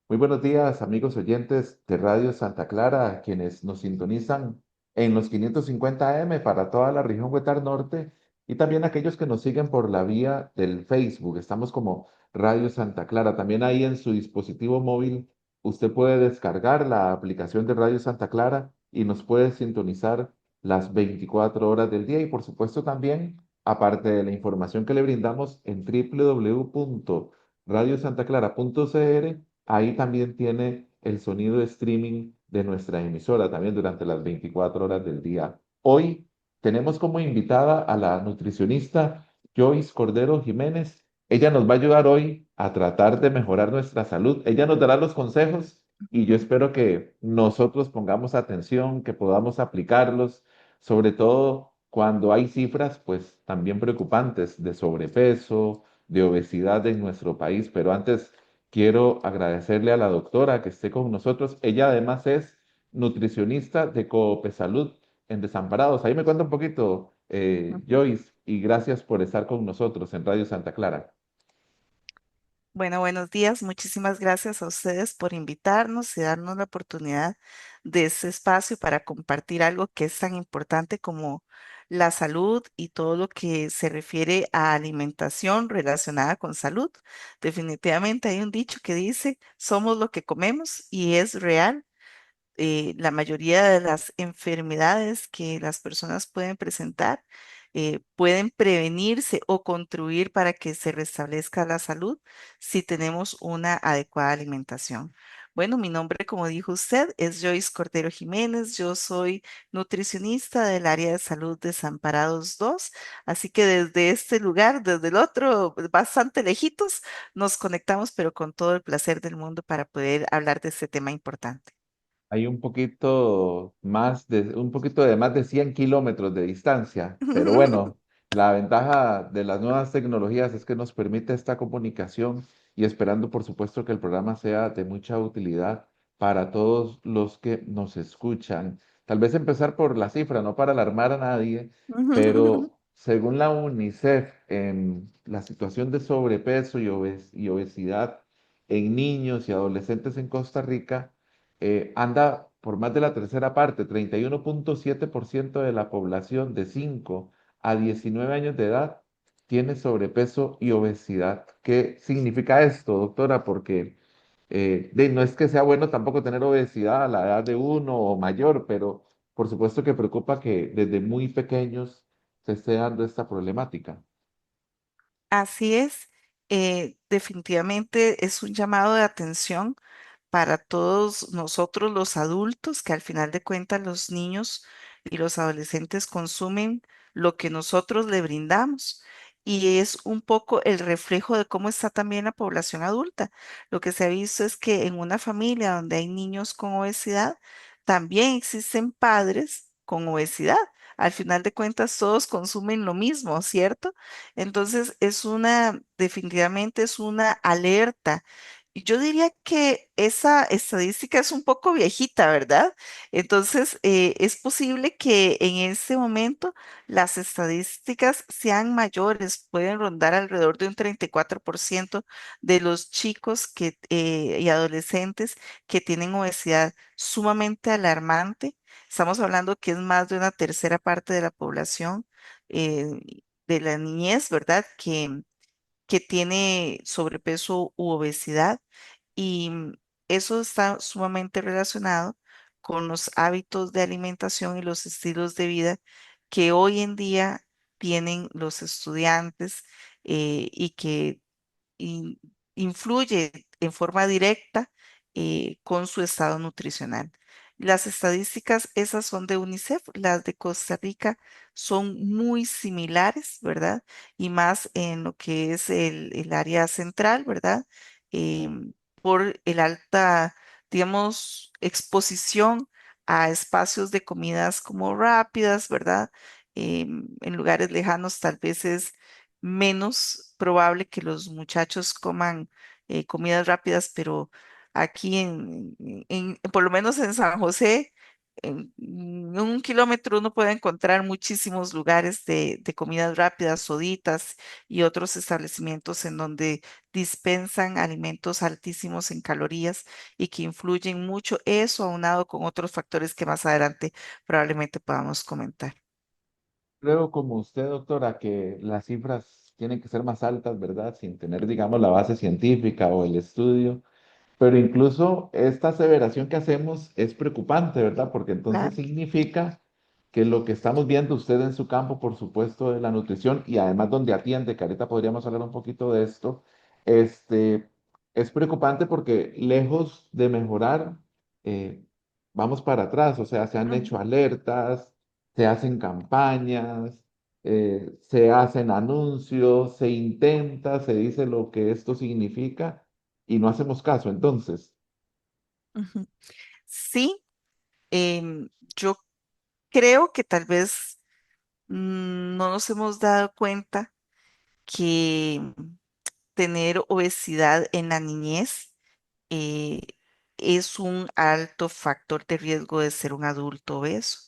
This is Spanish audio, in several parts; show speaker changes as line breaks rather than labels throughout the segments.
Muy buenos días, amigos oyentes de Radio Santa Clara, quienes nos sintonizan en los 550 AM para toda la región Huetar Norte y también aquellos que nos siguen por la vía del Facebook. Estamos como Radio Santa Clara. También ahí en su dispositivo móvil usted puede descargar la aplicación de Radio Santa Clara y nos puede sintonizar las 24 horas del día y por supuesto también, aparte de la información que le brindamos en www.radiosantaclara.cr. Ahí también tiene el sonido de streaming de nuestra emisora, también durante las 24 horas del día. Hoy tenemos como invitada a la nutricionista Joyce Cordero Jiménez. Ella nos va a ayudar hoy a tratar de mejorar nuestra salud. Ella nos dará los consejos y yo espero que nosotros pongamos atención, que podamos aplicarlos, sobre todo cuando hay cifras, pues también preocupantes de sobrepeso, de obesidad en nuestro país. Pero antes quiero agradecerle a la doctora que esté con nosotros. Ella además es nutricionista de Coope Salud en Desamparados. Ahí me cuenta un poquito,
Ujú.
Joyce, y gracias por estar con nosotros en Radio Santa Clara.
Bueno, buenos días. Muchísimas gracias a ustedes por invitarnos y darnos la oportunidad de este espacio para compartir algo que es tan importante como la salud y todo lo que se refiere a alimentación relacionada con salud. Definitivamente hay un dicho que dice, somos lo que comemos y es real. La mayoría de las enfermedades que las personas pueden presentar pueden prevenirse o contribuir para que se restablezca la salud si tenemos una adecuada alimentación. Bueno, mi nombre, como dijo usted, es Joyce Cordero Jiménez. Yo soy nutricionista del área de salud Desamparados 2. Así que desde este lugar, desde el otro, bastante lejitos, nos conectamos, pero con todo el placer del mundo para poder hablar de este tema importante.
Hay un poquito de más de 100 kilómetros de distancia, pero bueno, la ventaja de las nuevas tecnologías es que nos permite esta comunicación y esperando, por supuesto, que el programa sea de mucha utilidad para todos los que nos escuchan. Tal vez empezar por la cifra, no para alarmar a nadie, pero según la UNICEF, en la situación de sobrepeso y obesidad en niños y adolescentes en Costa Rica, anda por más de la tercera parte, 31,7% de la población de 5 a 19 años de edad tiene sobrepeso y obesidad. ¿Qué significa esto, doctora? Porque no es que sea bueno tampoco tener obesidad a la edad de uno o mayor, pero por supuesto que preocupa que desde muy pequeños se esté dando esta problemática.
Así es, definitivamente es un llamado de atención para todos nosotros los adultos, que al final de cuentas los niños y los adolescentes consumen lo que nosotros le brindamos. Y es un poco el reflejo de cómo está también la población adulta. Lo que se ha visto es que en una familia donde hay niños con obesidad, también existen padres con obesidad. Al final de cuentas, todos consumen lo mismo, ¿cierto? Entonces, definitivamente es una alerta. Y yo diría que esa estadística es un poco viejita, ¿verdad? Entonces, es posible que en este momento las estadísticas sean mayores, pueden rondar alrededor de un 34% de los chicos y adolescentes que tienen obesidad sumamente alarmante. Estamos hablando que es más de una tercera parte de la población. De la niñez, ¿verdad? Que tiene sobrepeso u obesidad y eso está sumamente relacionado con los hábitos de alimentación y los estilos de vida que hoy en día tienen los estudiantes y que in- influye en forma directa con su estado nutricional. Las estadísticas, esas son de UNICEF, las de Costa Rica son muy similares, ¿verdad? Y más en lo que es el área central, ¿verdad? Por el alta, digamos, exposición a espacios de comidas como rápidas, ¿verdad? En lugares lejanos tal vez es menos probable que los muchachos coman comidas rápidas, pero aquí por lo menos en San José, en 1 kilómetro uno puede encontrar muchísimos lugares de comidas rápidas, soditas y otros establecimientos en donde dispensan alimentos altísimos en calorías y que influyen mucho, eso aunado con otros factores que más adelante probablemente podamos comentar.
Creo como usted, doctora, que las cifras tienen que ser más altas, ¿verdad? Sin tener, digamos, la base científica o el estudio. Pero incluso esta aseveración que hacemos es preocupante, ¿verdad? Porque entonces
Claro.
significa que lo que estamos viendo usted en su campo, por supuesto, de la nutrición y además donde atiende, que ahorita podríamos hablar un poquito de esto, este, es preocupante porque lejos de mejorar, eh, vamos para atrás. O sea, se han hecho
Ujú,
alertas, se hacen campañas, se hacen anuncios, se intenta, se dice lo que esto significa y no hacemos caso. Entonces,
ujú. Sí, yo creo que tal vez no nos hemos dado cuenta que tener obesidad en la niñez eh, es un alto factor de riesgo de ser un adulto obeso.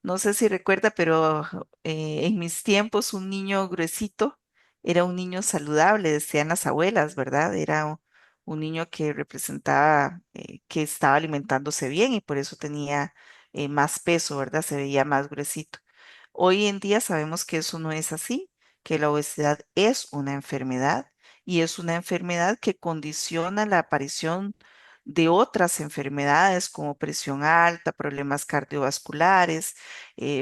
No sé si recuerda, pero en mis tiempos un niño gruesito era un niño saludable, decían las abuelas, ¿verdad? Era un niño que representaba que estaba alimentándose bien y por eso tenía más peso, ¿verdad? Se veía más gruesito. Hoy en día sabemos que eso no es así, que la obesidad es una enfermedad y es una enfermedad que condiciona la aparición de otras enfermedades como presión alta, problemas cardiovasculares,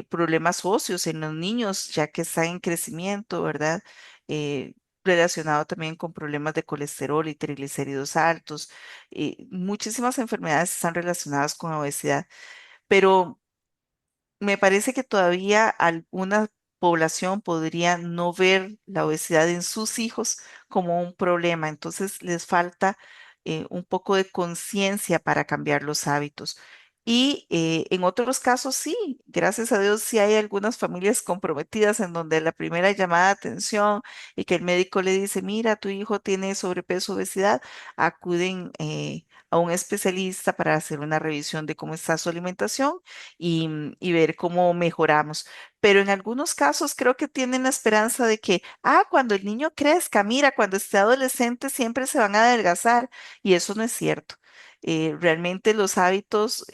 problemas óseos en los niños, ya que está en crecimiento, ¿verdad? Eh, relacionado también con problemas de colesterol y triglicéridos altos. Muchísimas enfermedades están relacionadas con la obesidad, pero me parece que todavía alguna población podría no ver la obesidad en sus hijos como un problema, entonces les falta un poco de conciencia para cambiar los hábitos. Y en otros casos sí, gracias a Dios sí hay algunas familias comprometidas en donde la primera llamada de atención y que el médico le dice, mira, tu hijo tiene sobrepeso, obesidad, acuden a un especialista para hacer una revisión de cómo está su alimentación y ver cómo mejoramos. Pero en algunos casos creo que tienen la esperanza de que, cuando el niño crezca, mira, cuando esté adolescente siempre se van a adelgazar y eso no es cierto. Realmente los hábitos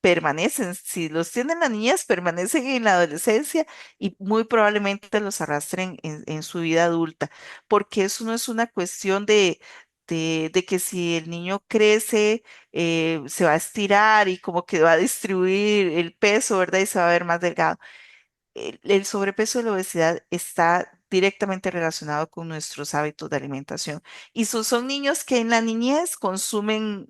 permanecen, si los tienen la niñez, permanecen en la adolescencia y muy probablemente los arrastren en su vida adulta, porque eso no es una cuestión de que si el niño crece se va a estirar y como que va a distribuir el peso, ¿verdad? Y se va a ver más delgado. El sobrepeso y la obesidad está directamente relacionado con nuestros hábitos de alimentación. Y son niños que en la niñez consumen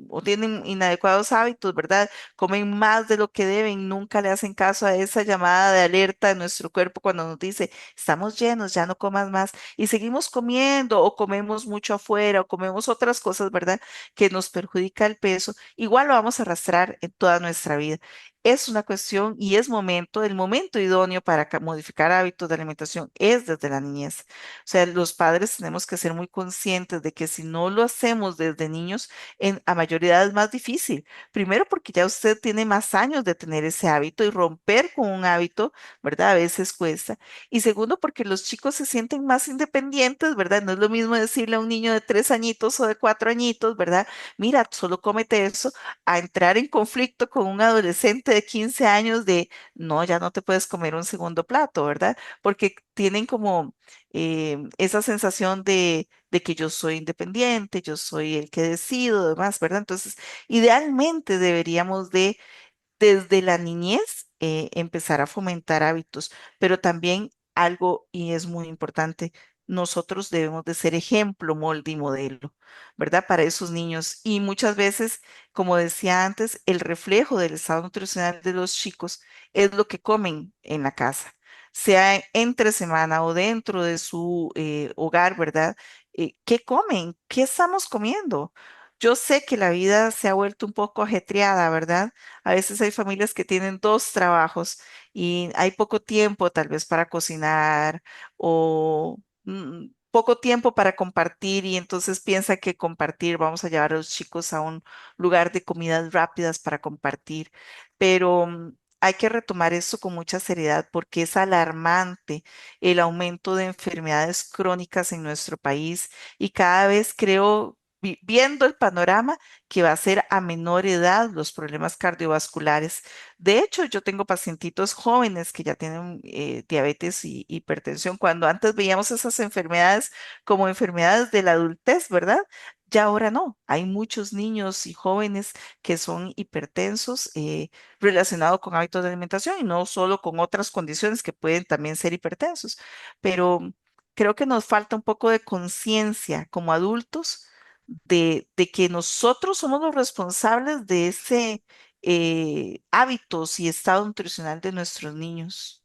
o tienen inadecuados hábitos, ¿verdad? Comen más de lo que deben, nunca le hacen caso a esa llamada de alerta de nuestro cuerpo cuando nos dice, estamos llenos, ya no comas más. Y seguimos comiendo o comemos mucho afuera o comemos otras cosas, ¿verdad? Que nos perjudica el peso. Igual lo vamos a arrastrar en toda nuestra vida. Es una cuestión y es momento, el momento idóneo para modificar hábitos de alimentación es desde la niñez. O sea, los padres tenemos que ser muy conscientes de que si no lo hacemos desde niños, a mayoría es más difícil. Primero porque ya usted tiene más años de tener ese hábito y romper con un hábito, ¿verdad? A veces cuesta. Y segundo porque los chicos se sienten más independientes, ¿verdad? No es lo mismo decirle a un niño de 3 añitos o de 4 añitos, ¿verdad? Mira, solo cómete eso a entrar en conflicto con un adolescente de 15 años de, no, ya no te puedes comer un segundo plato, ¿verdad? Porque tienen como esa sensación de que yo soy independiente, yo soy el que decido, demás, ¿verdad? Entonces, idealmente deberíamos de desde la niñez empezar a fomentar hábitos, pero también algo, y es muy importante, nosotros debemos de ser ejemplo, molde y modelo, ¿verdad? Para esos niños. Y muchas veces, como decía antes, el reflejo del estado nutricional de los chicos es lo que comen en la casa, sea entre semana o dentro de su hogar, ¿verdad? ¿Qué comen? ¿Qué estamos comiendo? Yo sé que la vida se ha vuelto un poco ajetreada, ¿verdad? A veces hay familias que tienen dos trabajos y hay poco tiempo tal vez para cocinar o poco tiempo para compartir y entonces piensa que compartir, vamos a llevar a los chicos a un lugar de comidas rápidas para compartir, pero hay que retomar esto con mucha seriedad porque es alarmante el aumento de enfermedades crónicas en nuestro país y cada vez creo, viendo el panorama, que va a ser a menor edad los problemas cardiovasculares. De hecho, yo tengo pacientitos jóvenes que ya tienen diabetes y hipertensión, cuando antes veíamos esas enfermedades como enfermedades de la adultez, ¿verdad? Ya ahora no. Hay muchos niños y jóvenes que son hipertensos relacionados con hábitos de alimentación y no solo con otras condiciones que pueden también ser hipertensos. Pero creo que nos falta un poco de conciencia como adultos de que nosotros somos los responsables de ese hábitos y estado nutricional de nuestros niños.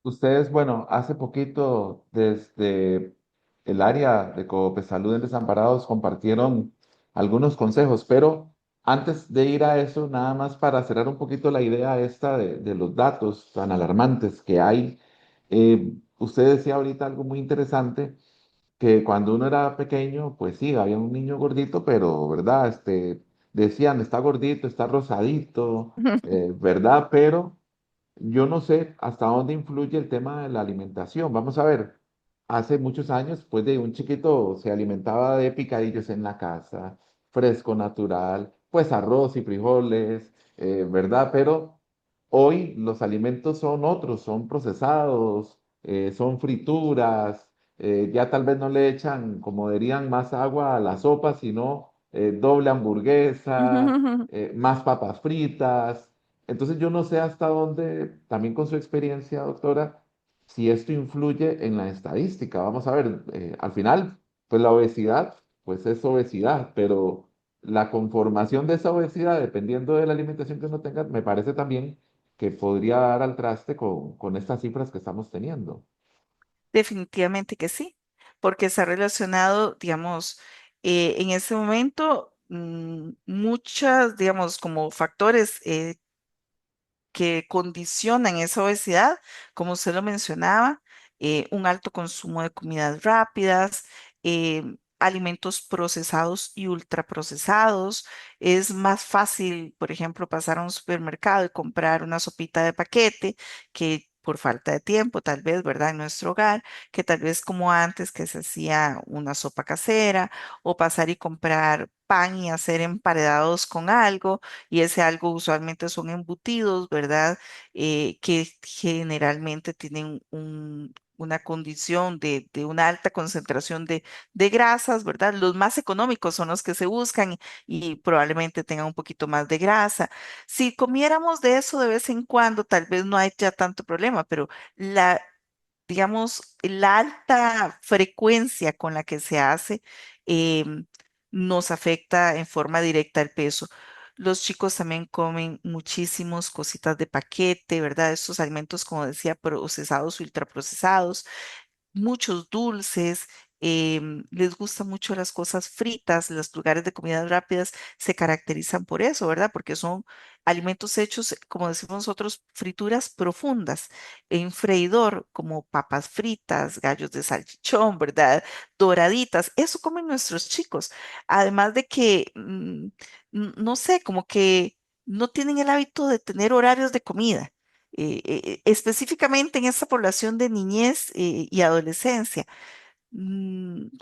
Ustedes, bueno, hace poquito desde el área de Cope Salud en Desamparados compartieron algunos consejos, pero antes de ir a eso, nada más para cerrar un poquito la idea esta de los datos tan alarmantes que hay, usted decía ahorita algo muy interesante, que cuando uno era pequeño, pues sí, había un niño gordito, pero, ¿verdad? Decían, está gordito, está rosadito, ¿verdad? Pero... Yo no sé hasta dónde influye el tema de la alimentación. Vamos a ver, hace muchos años, pues de un chiquito se alimentaba de picadillos en la casa, fresco, natural, pues arroz y frijoles, ¿verdad? Pero hoy los alimentos son otros, son procesados, son frituras, ya tal vez no le echan, como dirían, más agua a la sopa, sino doble hamburguesa, más papas fritas. Entonces yo no sé hasta dónde, también con su experiencia, doctora, si esto influye en la estadística. Vamos a ver, al final, pues la obesidad, pues es obesidad, pero la conformación de esa obesidad, dependiendo de la alimentación que uno tenga, me parece también que podría dar al traste con estas cifras que estamos teniendo.
Definitivamente que sí, porque está relacionado, digamos, en ese momento, muchas, digamos, como factores que condicionan esa obesidad, como usted lo mencionaba, un alto consumo de comidas rápidas, alimentos procesados y ultraprocesados. Es más fácil, por ejemplo, pasar a un supermercado y comprar una sopita de paquete que por falta de tiempo, tal vez, ¿verdad? En nuestro hogar, que tal vez como antes que se hacía una sopa casera o pasar y comprar pan y hacer emparedados con algo y ese algo usualmente son embutidos, ¿verdad? Que generalmente tienen una condición de una alta concentración de grasas, ¿verdad? Los más económicos son los que se buscan y probablemente tengan un poquito más de grasa. Si comiéramos de eso de vez en cuando, tal vez no hay ya tanto problema, pero la digamos, la alta frecuencia con la que se hace nos afecta en forma directa el peso. Los chicos también comen muchísimos cositas de paquete, ¿verdad? Estos alimentos, como decía, procesados, ultraprocesados, muchos dulces, les gustan mucho las cosas fritas, los lugares de comidas rápidas se caracterizan por eso, ¿verdad? Porque son alimentos hechos, como decimos nosotros, frituras profundas, en freidor, como papas fritas, gallos de salchichón, ¿verdad? Doraditas, eso comen nuestros chicos. Además de que, no sé, como que no tienen el hábito de tener horarios de comida específicamente en esta población de niñez y adolescencia.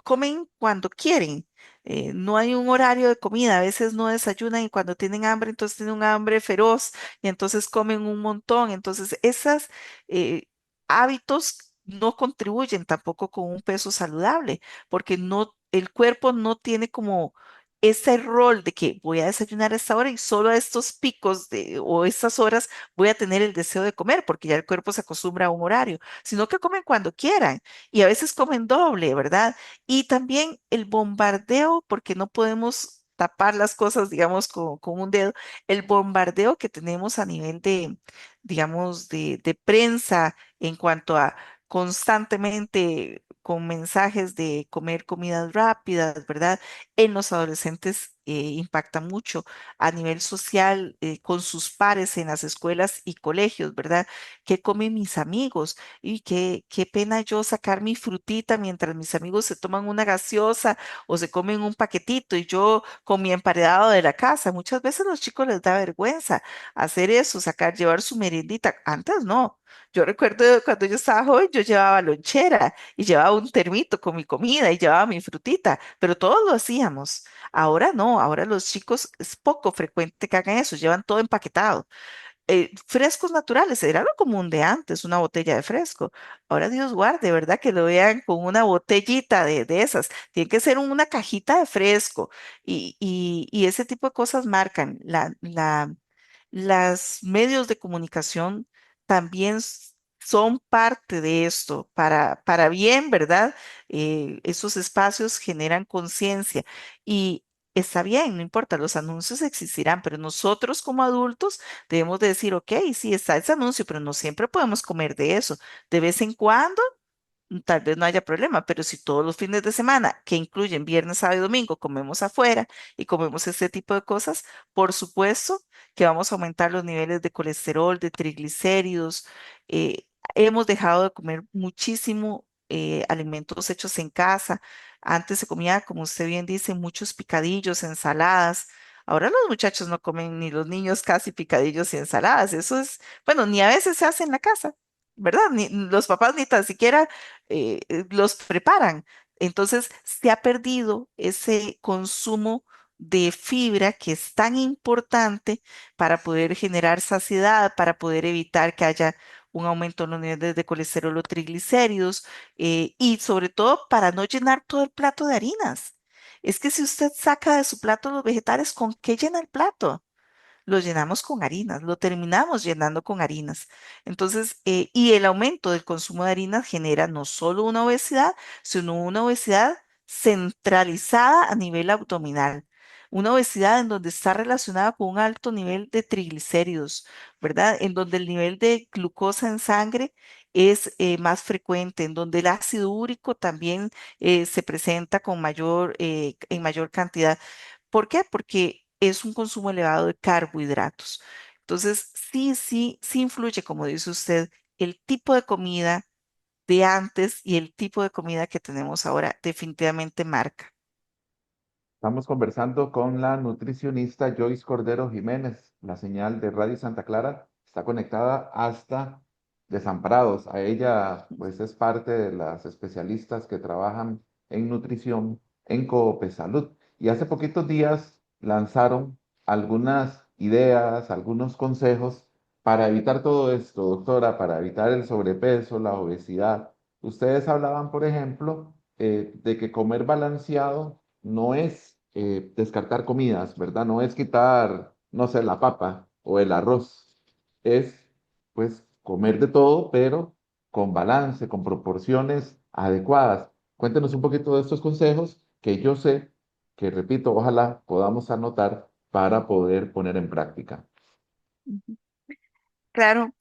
Comen cuando quieren. No hay un horario de comida, a veces no desayunan y cuando tienen hambre, entonces tienen un hambre feroz y entonces comen un montón. Entonces, esos hábitos no contribuyen tampoco con un peso saludable, porque no, el cuerpo no tiene como ese rol de que voy a desayunar a esta hora y solo a estos picos o estas horas voy a tener el deseo de comer, porque ya el cuerpo se acostumbra a un horario, sino que comen cuando quieran y a veces comen doble, ¿verdad? Y también el bombardeo, porque no podemos tapar las cosas, digamos, con un dedo, el bombardeo que tenemos a nivel de, digamos, de prensa en cuanto a constantemente. con mensajes de comer comidas rápidas, ¿verdad? En los adolescentes impacta mucho a nivel social, con sus pares en las escuelas y colegios, ¿verdad? ¿Qué comen mis amigos? Y qué pena yo sacar mi frutita mientras mis amigos se toman una gaseosa o se comen un paquetito y yo con mi emparedado de la casa. Muchas veces a los chicos les da vergüenza hacer eso, sacar, llevar su meriendita. Antes no. Yo recuerdo cuando yo estaba joven, yo llevaba lonchera y llevaba un termito con mi comida y llevaba mi frutita, pero todos lo hacíamos. Ahora no, ahora los chicos es poco frecuente que hagan eso, llevan todo empaquetado. Frescos naturales, era lo común de antes, una botella de fresco. Ahora Dios guarde, ¿verdad? Que lo vean con una botellita de esas. Tiene que ser una cajita de fresco y ese tipo de cosas marcan las medios de comunicación también son parte de esto, para bien, ¿verdad? Esos espacios generan conciencia y está bien, no importa, los anuncios existirán, pero nosotros como adultos debemos de decir, ok, sí está ese anuncio, pero no siempre podemos comer de eso. De vez en cuando tal vez no haya problema, pero si todos los fines de semana, que incluyen viernes, sábado y domingo, comemos afuera y comemos este tipo de cosas, por supuesto que vamos a aumentar los niveles de colesterol, de triglicéridos. Hemos dejado de comer muchísimo alimentos hechos en casa. Antes se comía, como usted bien dice, muchos picadillos, ensaladas. Ahora los muchachos no comen ni los niños casi picadillos y ensaladas. Eso es, bueno, ni a veces se hace en la casa. ¿Verdad? Ni, los papás ni tan siquiera los preparan. Entonces, se ha perdido ese consumo de fibra que es tan importante para poder generar saciedad, para poder evitar que haya un aumento en los niveles de colesterol o triglicéridos y sobre todo para no llenar todo el plato de harinas. Es que si usted saca de su plato los vegetales, ¿con qué llena el plato? Lo llenamos con harinas, lo terminamos llenando con harinas. Entonces, y el aumento del consumo de harinas genera no solo una obesidad, sino una obesidad centralizada a nivel abdominal. Una obesidad en donde está relacionada con un alto nivel de triglicéridos, ¿verdad? En donde el nivel de glucosa en sangre es más frecuente, en donde el ácido úrico también se presenta con en mayor cantidad. ¿Por qué? Porque es un consumo elevado de carbohidratos. Entonces, sí influye, como dice usted, el tipo de comida de antes y el tipo de comida que tenemos ahora definitivamente marca.
Estamos conversando con la nutricionista Joyce Cordero Jiménez. La señal de Radio Santa Clara está conectada hasta Desamparados. A ella, pues, es parte de las especialistas que trabajan en nutrición en Coope Salud. Y hace poquitos días lanzaron algunas ideas, algunos consejos para evitar todo esto, doctora, para evitar el sobrepeso, la obesidad. Ustedes hablaban, por ejemplo, de que comer balanceado no es descartar comidas, ¿verdad? No es quitar, no sé, la papa o el arroz. Es, pues, comer de todo, pero con balance, con proporciones adecuadas. Cuéntenos un poquito de estos consejos que yo sé que, repito, ojalá podamos anotar para poder poner en práctica.
Ujú. Claro,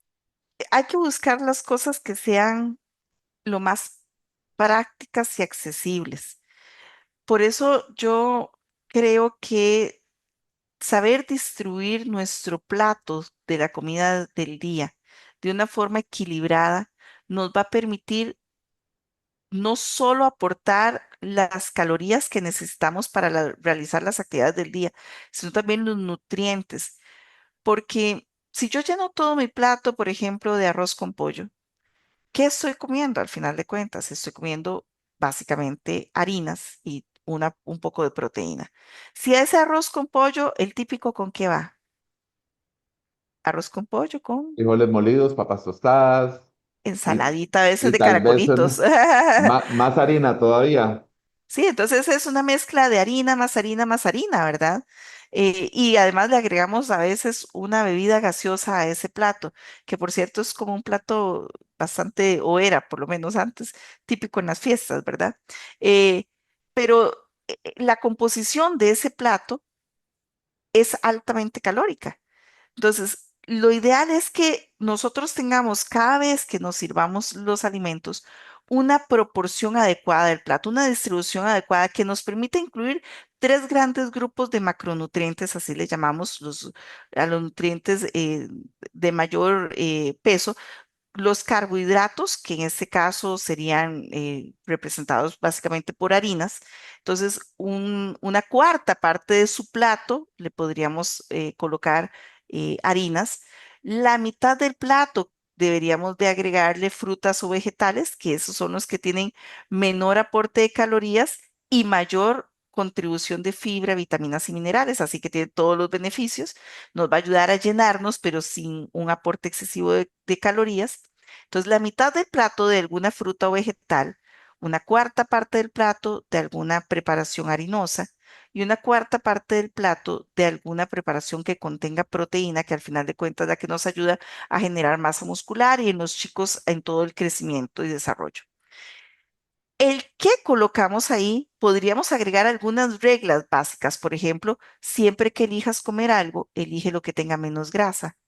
hay que buscar las cosas que sean lo más prácticas y accesibles. Por eso yo creo que saber distribuir nuestro plato de la comida del día de una forma equilibrada nos va a permitir no solo aportar las calorías que necesitamos para realizar las actividades del día, sino también los nutrientes. Porque si yo lleno todo mi plato, por ejemplo, de arroz con pollo, ¿qué estoy comiendo al final de cuentas? Estoy comiendo básicamente harinas y un poco de proteína. Si ese arroz con pollo, el típico, ¿con qué va? Arroz con pollo con
Frijoles molidos, papas tostadas y,
ensaladita a veces
y
de
tal vez
caracolitos.
más harina todavía.
Sí, entonces es una mezcla de harina más harina más harina, ¿verdad? Y además le agregamos a veces una bebida gaseosa a ese plato, que por cierto es como un plato bastante, o era por lo menos antes, típico en las fiestas, ¿verdad? Eh, pero la composición de ese plato es altamente calórica. Entonces, lo ideal es que nosotros tengamos cada vez que nos sirvamos los alimentos una proporción adecuada del plato, una distribución adecuada que nos permita incluir tres grandes grupos de macronutrientes, así le llamamos a los nutrientes de mayor peso, los carbohidratos, que en este caso serían representados básicamente por harinas. Entonces, una cuarta parte de su plato le podríamos colocar harinas. La mitad del plato deberíamos de agregarle frutas o vegetales, que esos son los que tienen menor aporte de calorías y mayor contribución de fibra, vitaminas y minerales, así que tiene todos los beneficios. Nos va a ayudar a llenarnos, pero sin un aporte excesivo de calorías. Entonces, la mitad del plato de alguna fruta o vegetal, una cuarta parte del plato de alguna preparación harinosa y una cuarta parte del plato de alguna preparación que contenga proteína, que al final de cuentas es la que nos ayuda a generar masa muscular y en los chicos en todo el crecimiento y desarrollo. El que colocamos ahí, podríamos agregar algunas reglas básicas. Por ejemplo, siempre que elijas comer algo, elige lo que tenga menos grasa,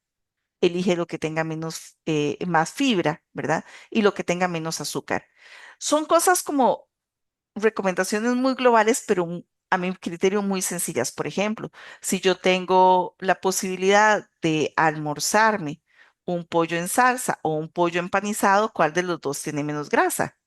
elige lo que tenga menos, más fibra, ¿verdad? Y lo que tenga menos azúcar. Son cosas como recomendaciones muy globales, pero a mi criterio muy sencillas. Por ejemplo, si yo tengo la posibilidad de almorzarme un pollo en salsa o un pollo empanizado, ¿cuál de los dos tiene menos grasa?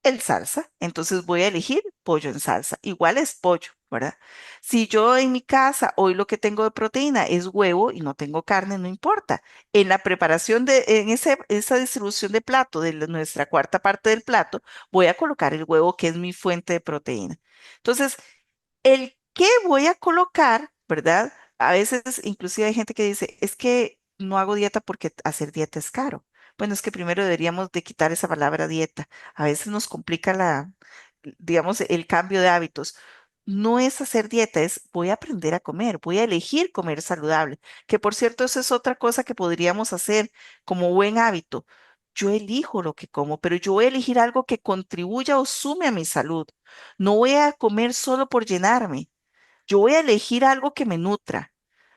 El salsa, entonces voy a elegir pollo en salsa. Igual es pollo, ¿verdad? Si yo en mi casa hoy lo que tengo de proteína es huevo y no tengo carne, no importa. En la preparación en esa distribución de plato de nuestra cuarta parte del plato, voy a colocar el huevo que es mi fuente de proteína. Entonces, el qué voy a colocar, ¿verdad? A veces inclusive hay gente que dice, es que no hago dieta porque hacer dieta es caro. Bueno, es que primero deberíamos de quitar esa palabra dieta. A veces nos complica digamos, el cambio de hábitos. No es hacer dieta, es voy a aprender a comer, voy a elegir comer saludable. Que por cierto, eso es otra cosa que podríamos hacer como buen hábito. Yo elijo lo que como, pero yo voy a elegir algo que contribuya o sume a mi salud. No voy a comer solo por llenarme. Yo voy a elegir algo que me nutra,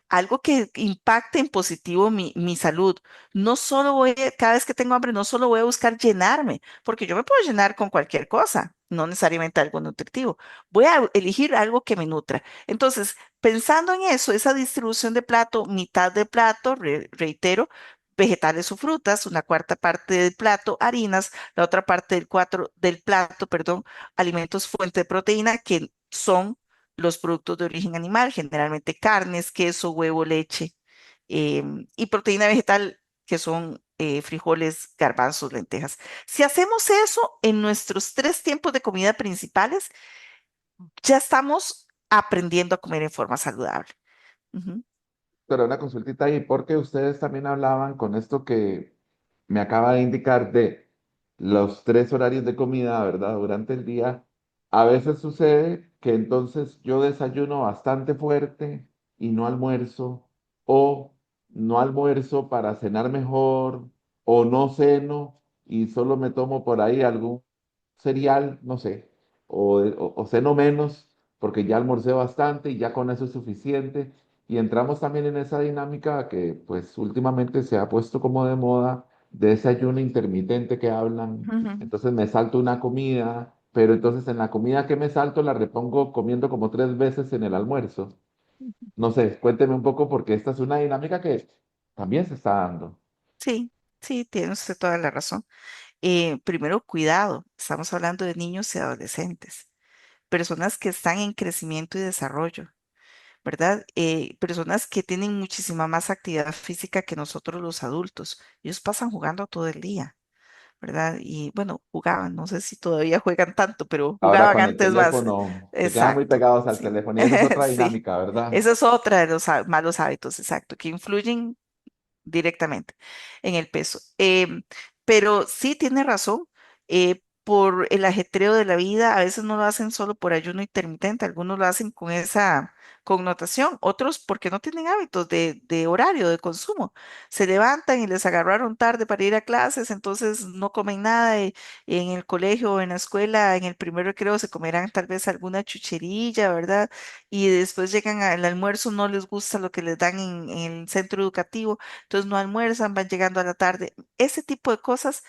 algo que impacte en positivo mi salud. No solo cada vez que tengo hambre, no solo voy a buscar llenarme, porque yo me puedo llenar con cualquier cosa, no necesariamente algo nutritivo. Voy a elegir algo que me nutra. Entonces, pensando en eso, esa distribución de plato, mitad de plato, reitero, vegetales o frutas, una cuarta parte del plato, harinas, la otra parte del plato, perdón, alimentos fuente de proteína que son los productos de origen animal, generalmente carnes, queso, huevo, leche, y proteína vegetal, que son frijoles, garbanzos, lentejas. Si hacemos eso en nuestros tres tiempos de comida principales, ya estamos aprendiendo a comer en forma saludable. Ujú,
Pero una consultita ahí, porque ustedes también hablaban con esto que me acaba de indicar de los tres horarios de comida, ¿verdad? Durante el día. A veces sucede que entonces yo desayuno bastante fuerte y no almuerzo, o no almuerzo para cenar mejor, o no ceno y solo me tomo por ahí algún cereal, no sé, o ceno menos porque ya almorcé bastante y ya con eso es suficiente. Y entramos también en esa dinámica que pues últimamente se ha puesto como de moda, de ese ayuno intermitente que hablan.
ujú.
Entonces me salto una comida, pero entonces en la comida que me salto la repongo comiendo como tres veces en el almuerzo. No sé, cuénteme un poco porque esta es una dinámica que también se está dando.
Sí, sí, tiene usted toda la razón. Primero, cuidado, estamos hablando de niños y adolescentes, personas que están en crecimiento y desarrollo. ¿Verdad? Personas que tienen muchísima más actividad física que nosotros los adultos. Ellos pasan jugando todo el día, ¿verdad? Y bueno, jugaban, no sé si todavía juegan tanto, pero
Ahora
jugaban
con el
antes más.
teléfono se quedan muy
Exacto,
pegados al
sí.
teléfono y esa es otra
Sí,
dinámica, ¿verdad?
esa es otra de los malos hábitos, exacto, que influyen directamente en el peso. Pero sí tiene razón, por el ajetreo de la vida, a veces no lo hacen solo por ayuno intermitente, algunos lo hacen con esa connotación, otros porque no tienen hábitos de horario, de consumo. Se levantan y les agarraron tarde para ir a clases, entonces no comen nada en el colegio o en la escuela, en el primer recreo se comerán tal vez alguna chucherilla, ¿verdad? Y después llegan al almuerzo, no les gusta lo que les dan en el centro educativo, entonces no almuerzan, van llegando a la tarde. Ese tipo de cosas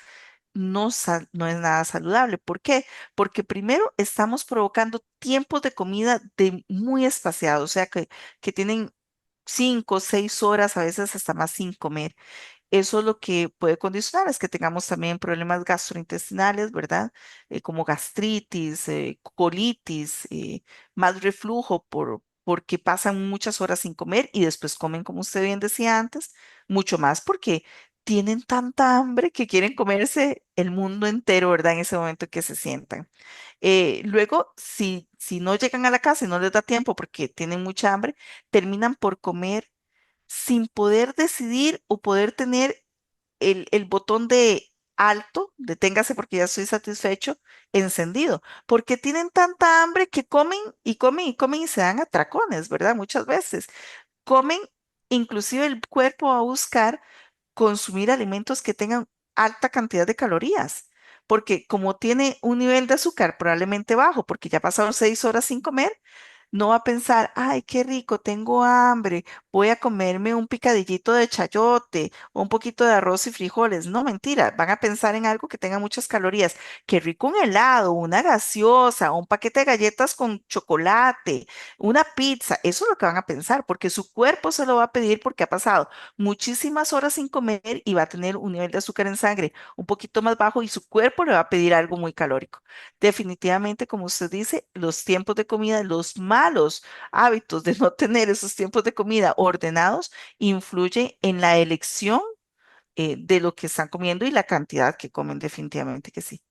no es nada saludable. ¿Por qué? Porque primero estamos provocando tiempos de comida de muy espaciados, o sea que tienen 5 o 6 horas, a veces hasta más sin comer. Eso lo que puede condicionar es que tengamos también problemas gastrointestinales, ¿verdad? Como gastritis, colitis, más reflujo porque pasan muchas horas sin comer y después comen, como usted bien decía antes, mucho más porque tienen tanta hambre que quieren comerse el mundo entero, ¿verdad? En ese momento que se sientan. Luego, si no llegan a la casa y no les da tiempo porque tienen mucha hambre, terminan por comer sin poder decidir o poder tener el botón de alto, deténgase porque ya estoy satisfecho, encendido, porque tienen tanta hambre que comen y comen y comen y se dan atracones, ¿verdad? Muchas veces comen, inclusive el cuerpo va a buscar consumir alimentos que tengan alta cantidad de calorías. Porque como tiene un nivel de azúcar probablemente bajo, porque ya pasaron 6 horas sin comer, no va a pensar, ay, qué rico, tengo hambre, voy a comerme un picadillito de chayote o un poquito de arroz y frijoles. No, mentira, van a pensar en algo que tenga muchas calorías. Qué rico un helado, una gaseosa, un paquete de galletas con chocolate, una pizza. Eso es lo que van a pensar, porque su cuerpo se lo va a pedir porque ha pasado muchísimas horas sin comer y va a tener un nivel de azúcar en sangre un poquito más bajo y su cuerpo le va a pedir algo muy calórico. Definitivamente, como usted dice, los tiempos de comida, los malos hábitos de no tener esos tiempos de comida ordenados, influye en la elección de lo que están comiendo y la cantidad que comen, definitivamente que sí.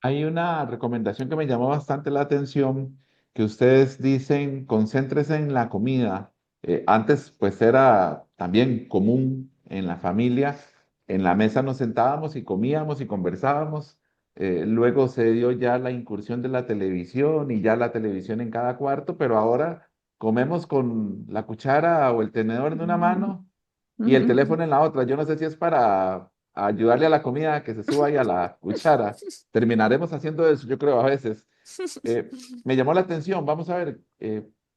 Hay una recomendación que me llamó bastante la atención, que ustedes dicen, concéntrese en la comida. Antes, pues era también común en la familia, en la mesa nos sentábamos y comíamos y conversábamos. Luego se dio ya la incursión de la televisión y ya la televisión en cada cuarto, pero ahora comemos con la cuchara o el tenedor en una mano y el teléfono en la otra. Yo no sé si es para ayudarle a la comida a que se suba ahí a la cuchara. Terminaremos haciendo eso, yo creo, a veces. Me llamó la atención. Vamos a ver,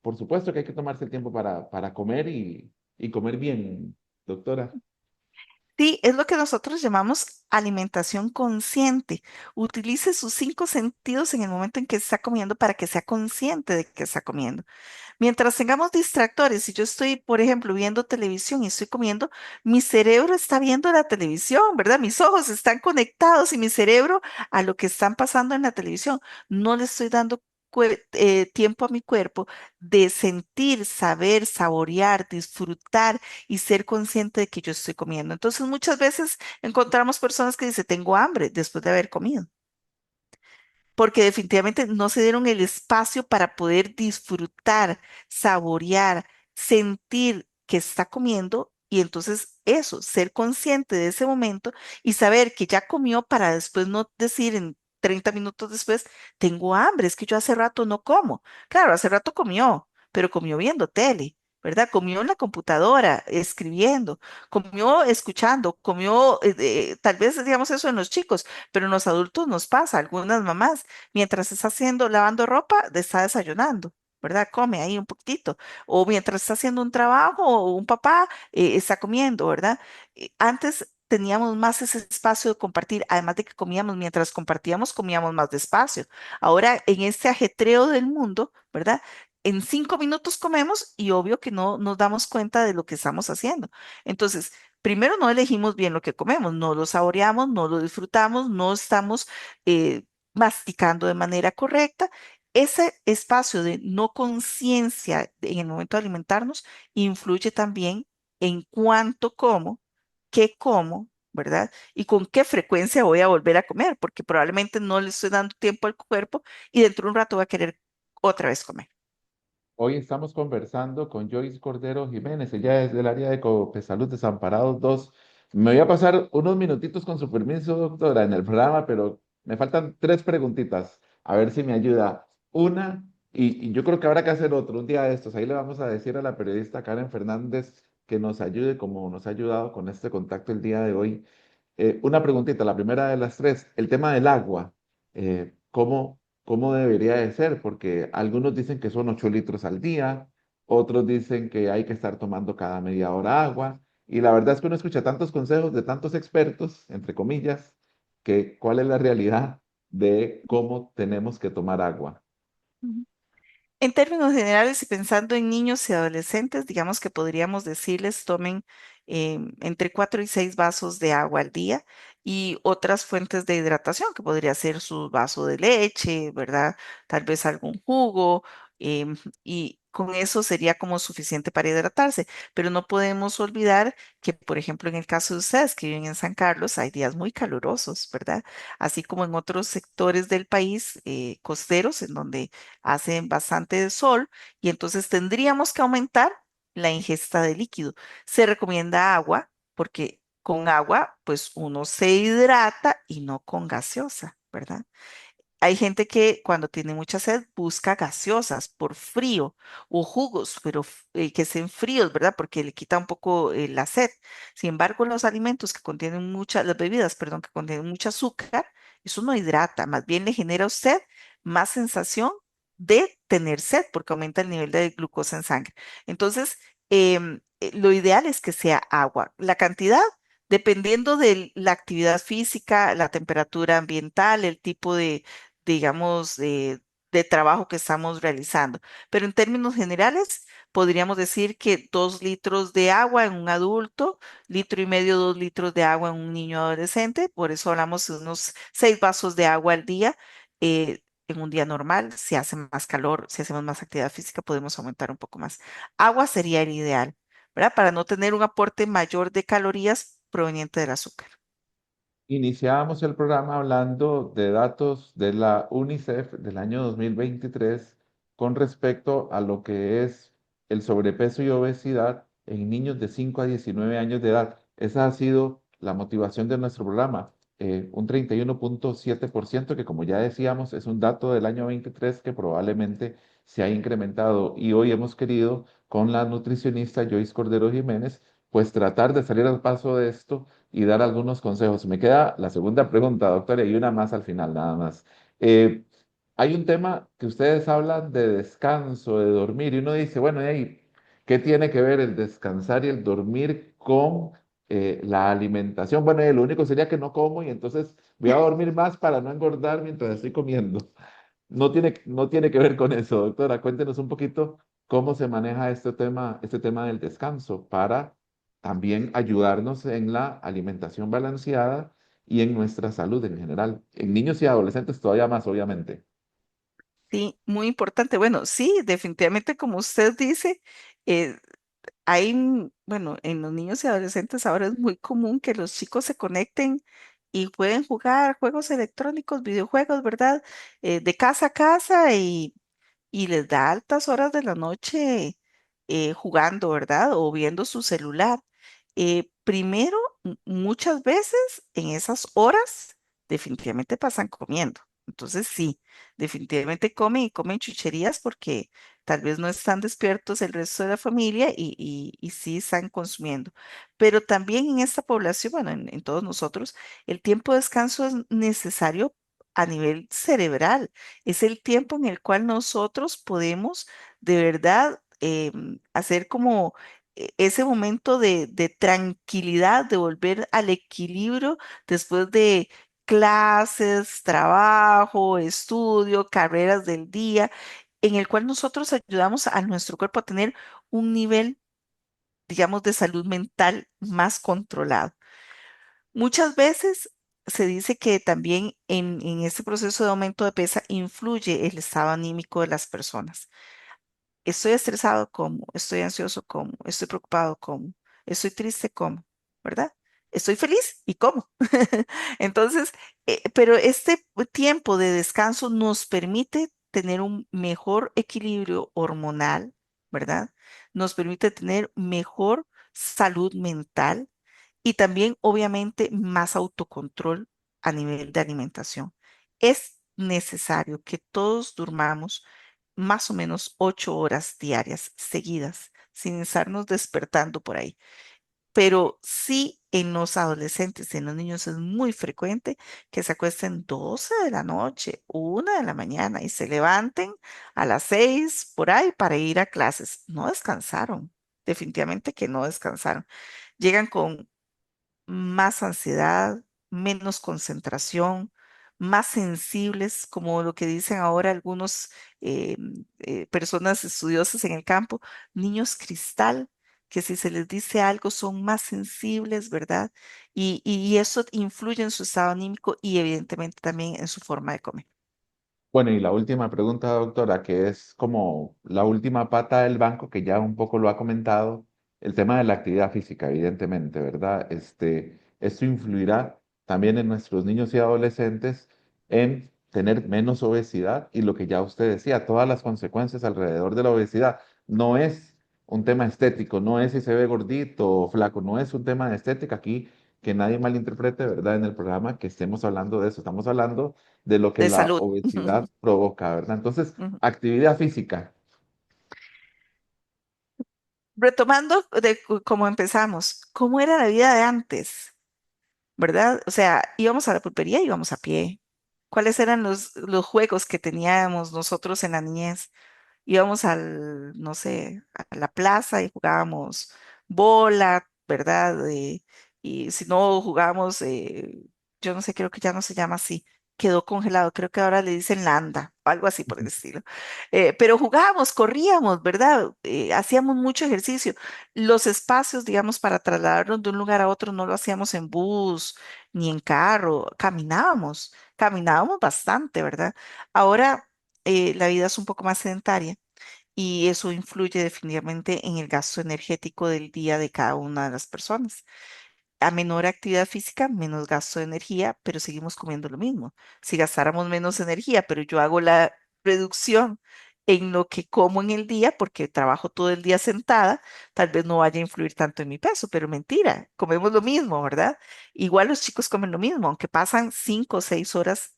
por supuesto que hay que tomarse el tiempo para comer y comer bien, doctora.
Sí, es lo que nosotros llamamos alimentación consciente. Utilice sus 5 sentidos en el momento en que está comiendo para que sea consciente de que está comiendo. Mientras tengamos distractores, si yo estoy, por ejemplo, viendo televisión y estoy comiendo, mi cerebro está viendo la televisión, ¿verdad? Mis ojos están conectados y mi cerebro a lo que están pasando en la televisión. No le estoy dando tiempo a mi cuerpo de sentir, saber, saborear, disfrutar y ser consciente de que yo estoy comiendo. Entonces, muchas veces encontramos personas que dicen, tengo hambre después de haber comido porque definitivamente no se dieron el espacio para poder disfrutar, saborear, sentir que está comiendo y entonces eso, ser consciente de ese momento y saber que ya comió para después no decir en 30 minutos después, tengo hambre, es que yo hace rato no como. Claro, hace rato comió, pero comió viendo tele. ¿Verdad? Comió en la computadora, escribiendo, comió escuchando, comió, tal vez digamos eso en los chicos, pero en los adultos nos pasa, algunas mamás, mientras está haciendo, lavando ropa, está desayunando, ¿verdad? Come ahí un poquitito. O mientras está haciendo un trabajo, o un papá está comiendo, ¿verdad? Antes teníamos más ese espacio de compartir, además de que comíamos, mientras compartíamos, comíamos más despacio. Ahora, en este ajetreo del mundo, ¿verdad? En 5 minutos comemos y obvio que no nos damos cuenta de lo que estamos haciendo. Entonces, primero no elegimos bien lo que comemos, no lo saboreamos, no lo disfrutamos, no estamos masticando de manera correcta. Ese espacio de no conciencia en el momento de alimentarnos influye también en cuánto como, qué como, ¿verdad? Y con qué frecuencia voy a volver a comer, porque probablemente no le estoy dando tiempo al cuerpo y dentro de un rato va a querer otra vez comer.
Hoy estamos conversando con Joyce Cordero Jiménez. Ella es del área de Salud Desamparados 2. Me voy a pasar unos minutitos con su permiso, doctora, en el programa, pero me faltan tres preguntitas. A ver si me ayuda. Una, y yo creo que habrá que hacer otro, un día de estos. Ahí le vamos a decir a la periodista Karen Fernández que nos ayude como nos ha ayudado con este contacto el día de hoy. Una preguntita, la primera de las tres, el tema del agua. ¿Cómo debería de ser? Porque algunos dicen que son 8 litros al día, otros dicen que hay que estar tomando cada media hora agua. Y la verdad es que uno escucha tantos consejos de tantos expertos, entre comillas, cuál es la realidad de cómo tenemos que tomar agua.
Ujú. En términos generales y pensando en niños y adolescentes, digamos que podríamos decirles tomen entre 4 y 6 vasos de agua al día y otras fuentes de hidratación, que podría ser su vaso de leche, ¿verdad? Tal vez algún jugo, y con eso sería como suficiente para hidratarse. Pero no podemos olvidar que, por ejemplo, en el caso de ustedes que viven en San Carlos, hay días muy calurosos, ¿verdad? Así como en otros sectores del país costeros, en donde hacen bastante sol y entonces tendríamos que aumentar la ingesta de líquido. Se recomienda agua porque con agua pues uno se hidrata y no con gaseosa, ¿verdad? Hay gente que cuando tiene mucha sed busca gaseosas por frío o jugos, pero que sean fríos, ¿verdad? Porque le quita un poco la sed. Sin embargo, los alimentos que contienen mucha, las bebidas, perdón, que contienen mucho azúcar, eso no hidrata, más bien le genera a usted más sensación de tener sed porque aumenta el nivel de glucosa en sangre. Entonces, lo ideal es que sea agua. La cantidad dependiendo de la actividad física, la temperatura ambiental, el tipo de, digamos, de trabajo que estamos realizando. Pero en términos generales, podríamos decir que 2 litros de agua en un adulto, 1,5 litros, 2 litros de agua en un niño adolescente, por eso hablamos de unos 6 vasos de agua al día. En un día normal, si hace más calor, si hacemos más actividad física, podemos aumentar un poco más. Agua sería el ideal, ¿verdad? Para no tener un aporte mayor de calorías proveniente del azúcar.
Iniciábamos el programa hablando de datos de la UNICEF del año 2023 con respecto a lo que es el sobrepeso y obesidad en niños de 5 a 19 años de edad. Esa ha sido la motivación de nuestro programa. Un 31,7% que como ya decíamos es un dato del año 23 que probablemente se ha incrementado y hoy hemos querido con la nutricionista Joyce Cordero Jiménez pues tratar de salir al paso de esto y dar algunos consejos. Me queda la segunda pregunta, doctora, y una más al final, nada más. Eh, Hay un tema que ustedes hablan de descanso, de dormir, y uno dice, bueno, ¿y ahí qué tiene que ver el descansar y el dormir con la alimentación? Bueno, lo único sería que no como y entonces voy a dormir más para no engordar mientras estoy comiendo. No tiene que ver con eso, doctora. Cuéntenos un poquito cómo se maneja este tema del descanso para también ayudarnos en la alimentación balanceada y en nuestra salud en general. En niños y adolescentes todavía más, obviamente.
Sí, muy importante. Bueno, sí, definitivamente como usted dice, eh, hay, bueno, en los niños y adolescentes ahora es muy común que los chicos se conecten y pueden jugar juegos electrónicos, videojuegos, ¿verdad? De casa a casa y les da altas horas de la noche jugando, ¿verdad? O viendo su celular. Primero, muchas veces en esas horas definitivamente pasan comiendo. Entonces sí, definitivamente comen y comen chucherías porque tal vez no están despiertos el resto de la familia y sí están consumiendo. Pero también en esta población, bueno, en todos nosotros, el tiempo de descanso es necesario a nivel cerebral. Es el tiempo en el cual nosotros podemos de verdad hacer como ese momento de tranquilidad, de volver al equilibrio después de clases, trabajo, estudio, carreras del día, en el cual nosotros ayudamos a nuestro cuerpo a tener un nivel, digamos, de salud mental más controlado. Muchas veces se dice que también en este proceso de aumento de peso influye el estado anímico de las personas. Estoy estresado, ¿cómo? Estoy ansioso, ¿cómo? Estoy preocupado, ¿cómo? Estoy triste, ¿cómo? ¿Verdad? Estoy feliz y cómo. Entonces, pero este tiempo de descanso nos permite tener un mejor equilibrio hormonal, ¿verdad? Nos permite tener mejor salud mental y también, obviamente, más autocontrol a nivel de alimentación. Es necesario que todos durmamos más o menos 8 horas diarias seguidas, sin estarnos despertando por ahí. Pero sí en los adolescentes, en los niños es muy frecuente que se acuesten 12 de la noche, 1 de la mañana y se levanten a las 6 por ahí para ir a clases. No descansaron, definitivamente que no descansaron. Llegan con más ansiedad, menos concentración, más sensibles, como lo que dicen ahora algunos personas estudiosas en el campo, niños cristal, que si se les dice algo son más sensibles, ¿verdad? Y eso influye en su estado anímico y evidentemente también en su forma de comer.
Bueno, y la última pregunta, doctora, que es como la última pata del banco, que ya un poco lo ha comentado, el tema de la actividad física, evidentemente, ¿verdad? Esto influirá también en nuestros niños y adolescentes en tener menos obesidad y lo que ya usted decía, todas las consecuencias alrededor de la obesidad. No es un tema estético, no es si se ve gordito o flaco, no es un tema de estética aquí, que nadie malinterprete, ¿verdad? En el programa que estemos hablando de eso, estamos hablando de lo que
De
la
salud.
obesidad provoca, ¿verdad? Entonces,
Ujú.
actividad física.
Retomando de cómo empezamos, ¿cómo era la vida de antes? ¿Verdad? O sea, íbamos a la pulpería, íbamos a pie. ¿Cuáles eran los juegos que teníamos nosotros en la niñez? Íbamos no sé, a la plaza y jugábamos bola, ¿verdad? Y si no jugábamos, yo no sé, creo que ya no se llama así, quedó congelado, creo que ahora le dicen landa, o algo así por el estilo. Pero jugábamos, corríamos, ¿verdad? Hacíamos mucho ejercicio. Los espacios, digamos, para trasladarnos de un lugar a otro no lo hacíamos en bus ni en carro, caminábamos bastante, ¿verdad? Ahora la vida es un poco más sedentaria y eso influye definitivamente en el gasto energético del día de cada una de las personas. A menor actividad física, menos gasto de energía, pero seguimos comiendo lo mismo. Si gastáramos menos energía, pero yo hago la reducción en lo que como en el día, porque trabajo todo el día sentada, tal vez no vaya a influir tanto en mi peso, pero mentira, comemos lo mismo, ¿verdad? Igual los chicos comen lo mismo, aunque pasan 5 o 6 horas.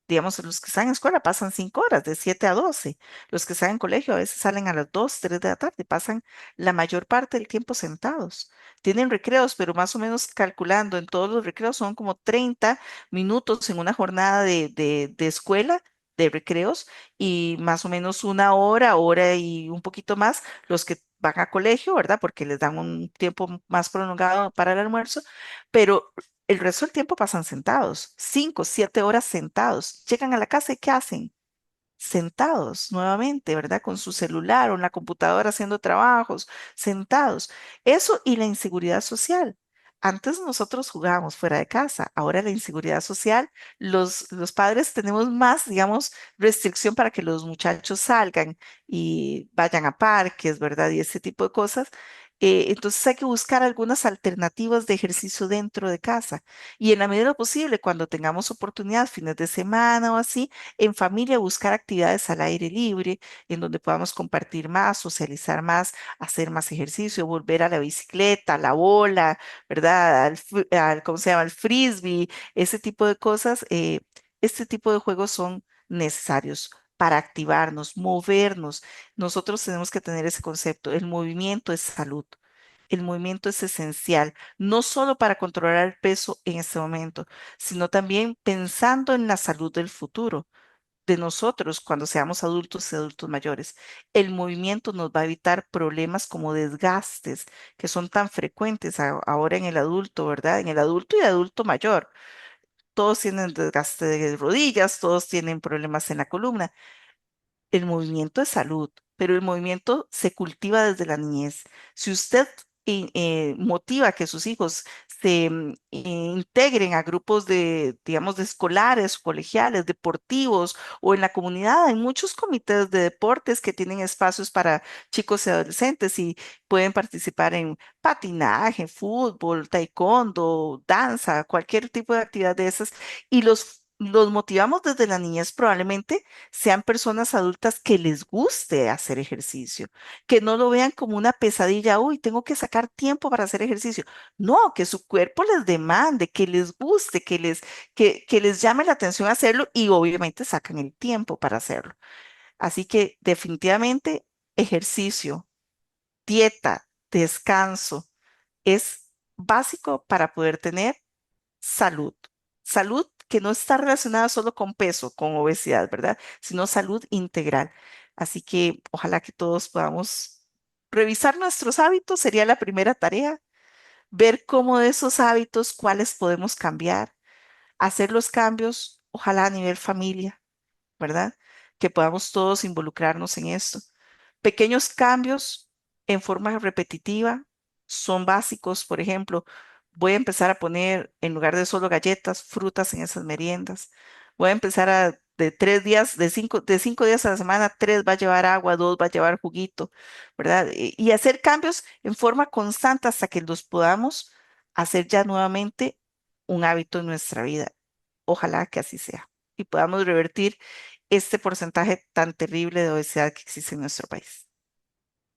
Digamos, los que están en escuela pasan 5 horas, de 7 a 12. Los que están en colegio a veces salen a las 2, 3 de la tarde, pasan la mayor parte del tiempo sentados. Tienen recreos, pero más o menos calculando en todos los recreos son como 30 minutos en una jornada de escuela de recreos y más o menos una hora, hora y un poquito más los que van a colegio, ¿verdad? Porque les dan un tiempo más prolongado para el almuerzo, pero el resto del tiempo pasan sentados, 5, 7 horas sentados. Llegan a la casa y ¿qué hacen? Sentados nuevamente, ¿verdad? Con su celular o en la computadora haciendo trabajos, sentados. Eso y la inseguridad social. Antes nosotros jugábamos fuera de casa, ahora la inseguridad social, los padres tenemos más, digamos, restricción para que los muchachos salgan y vayan a parques, ¿verdad? Y ese tipo de cosas. Entonces hay que buscar algunas alternativas de ejercicio dentro de casa y en la medida de lo posible, cuando tengamos oportunidad, fines de semana o así, en familia buscar actividades al aire libre, en donde podamos compartir más, socializar más, hacer más ejercicio, volver a la bicicleta, a la bola, ¿verdad? ¿Cómo se llama? Al frisbee, ese tipo de cosas. Este tipo de juegos son necesarios para activarnos, movernos. Nosotros tenemos que tener ese concepto. El movimiento es salud. El movimiento es esencial, no solo para controlar el peso en este momento, sino también pensando en la salud del futuro de nosotros cuando seamos adultos y adultos mayores. El movimiento nos va a evitar problemas como desgastes que son tan frecuentes ahora en el adulto, ¿verdad? En el adulto y adulto mayor. Todos tienen desgaste de rodillas, todos tienen problemas en la columna. El movimiento es salud, pero el movimiento se cultiva desde la niñez. Si usted motiva que sus hijos se integren a grupos de, digamos, de escolares, colegiales, deportivos o en la comunidad, hay muchos comités de deportes que tienen espacios para chicos y adolescentes y pueden participar en patinaje, fútbol, taekwondo, danza, cualquier tipo de actividad de esas y los motivamos desde la niñez probablemente sean personas adultas que les guste hacer ejercicio, que no lo vean como una pesadilla, uy, tengo que sacar tiempo para hacer ejercicio. No, que su cuerpo les demande, que les guste, que les llame la atención hacerlo y obviamente sacan el tiempo para hacerlo. Así que definitivamente ejercicio, dieta, descanso es básico para poder tener salud. Salud que no está relacionada solo con peso, con obesidad, ¿verdad? Sino salud integral. Así que ojalá que todos podamos revisar nuestros hábitos, sería la primera tarea, ver cómo de esos hábitos, cuáles podemos cambiar, hacer los cambios, ojalá a nivel familia, ¿verdad? Que podamos todos involucrarnos en esto. Pequeños cambios en forma repetitiva son básicos. Por ejemplo, voy a empezar a poner, en lugar de solo galletas, frutas en esas meriendas. Voy a empezar a, de 3 días, de cinco días a la semana, 3 va a llevar agua, 2 va a llevar juguito, ¿verdad? Y hacer cambios en forma constante hasta que los podamos hacer ya nuevamente un hábito en nuestra vida. Ojalá que así sea y podamos revertir este porcentaje tan terrible de obesidad que existe en nuestro país.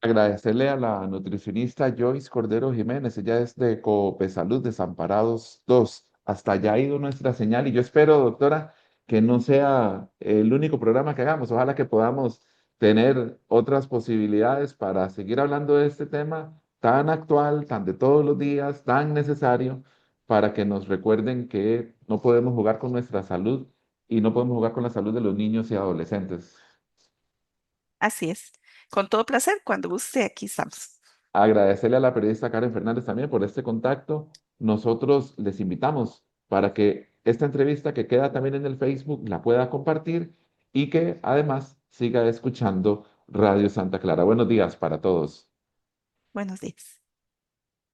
Agradecerle a la nutricionista Joyce Cordero Jiménez, ella es de Salud Desamparados 2. Hasta allá ha ido nuestra señal y yo espero, doctora, que no sea el único programa que hagamos. Ojalá que podamos tener otras posibilidades para seguir hablando de este tema tan actual, tan de todos los días, tan necesario, para que nos recuerden que no podemos jugar con nuestra salud y no podemos jugar con la salud de los niños y adolescentes.
Así es. Con todo placer, cuando guste, aquí estamos.
Agradecerle a la periodista Karen Fernández también por este contacto. Nosotros les invitamos para que esta entrevista que queda también en el Facebook la pueda compartir y que además siga escuchando Radio Santa Clara. Buenos días para todos.
Buenos días.